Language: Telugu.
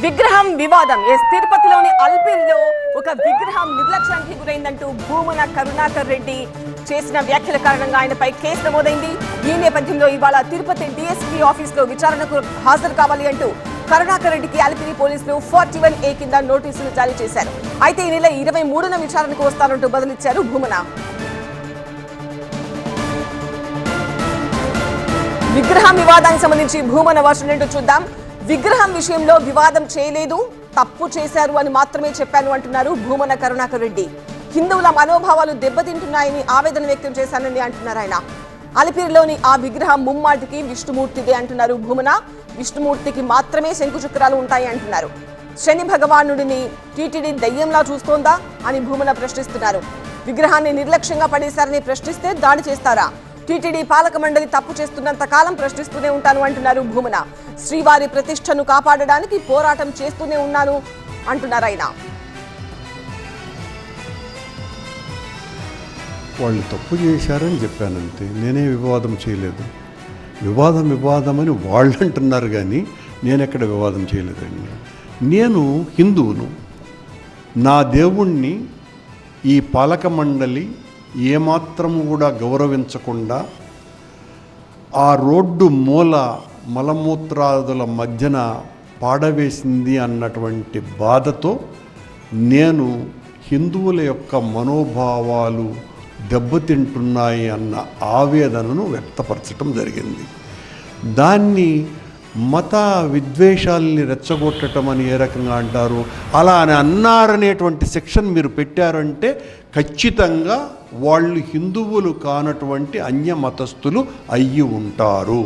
విగ్రహం వివాదం. తిరుపతిలోని అల్పిరిలో ఒక విగ్రహం నిర్లక్ష్యానికి గురైందంటూ భూమన కరుణాకర్ రెడ్డి చేసిన వ్యాఖ్యల కారణంగా ఆయనపై కేసు నమోదైంది. ఈ నేపథ్యంలో ఇవాళ తిరుపతి డీఎస్పీ ఆఫీసులో విచారణకు హాజరు కావాలి అంటూ కరుణాకర్ రెడ్డికి అల్పిరి పోలీసులు 41A కింద నోటీసులు జారీ చేశారు. అయితే ఈ నెల 23న విచారణకు వస్తారంటూ బదులిచ్చారు భూమన. విగ్రహం వివాదానికి సంబంధించి భూమన వర్షన్ ఏంటో చూద్దాం. విగ్రహం విషయంలో వివాదం చేయలేదు, తప్పు చేశారు అని మాత్రమే చెప్పాను అంటున్నారు భూమన కరుణాకర్ రెడ్డి. హిందువుల మనోభావాలు దెబ్బతింటున్నాయని ఆవేదన వ్యక్తం చేశానని అంటున్నారు ఆయన. అలిపిరిలోని ఆ విగ్రహం ముమ్మాటికి విష్ణుమూర్తిదే అంటున్నారు భూమన. విష్ణుమూర్తికి మాత్రమే శంకుచక్రాలు ఉంటాయి అంటున్నారు. శని భగవానుడిని టీటీడీ దయ్యంలా చూస్తోందా అని భూమన ప్రశ్నిస్తున్నారు. విగ్రహాన్ని నిర్లక్ష్యంగా పడేశారని ప్రశ్నిస్తే దాడి చేస్తారా? టీటీడీ పాలక మండలి తప్పు చేస్తున్నంత కాలం ప్రశ్నిస్తూనే ఉంటాను అంటున్నారు భూమన. శ్రీవారి ప్రతిష్టను కాపాడడానికి పోరాటం చేస్తూనే ఉన్నాను అంటున్నారు ఆయన. వాళ్ళు తప్పు చేశారని చెప్పానంతే, నేనే వివాదం చేయలేదు. వివాదం అని వాళ్ళు అంటున్నారు కానీ నేనెక్కడ వివాదం చేయలేదండి. నేను హిందువును, నా దేవుణ్ణి ఈ పాలక మండలి ఏమాత్రం కూడా గౌరవించకుండా ఆ రోడ్డు మూల మలమూత్రాదుల మధ్యన పాడవేసింది అన్నటువంటి బాధతో నేను హిందువుల యొక్క మనోభావాలు దెబ్బతింటున్నాయి అన్న ఆవేదనను వ్యక్తపరచడం జరిగింది. దాన్ని మత విద్వేషాలని రెచ్చగొట్టడం అని ఏ రకంగా అంటారు, అలా అని అన్నారనేటువంటి సెక్షన్ మీరు పెట్టారంటే ఖచ్చితంగా వాళ్ళు హిందువులు కానటువంటి అన్య మతస్థులు అయ్యి ఉంటారు.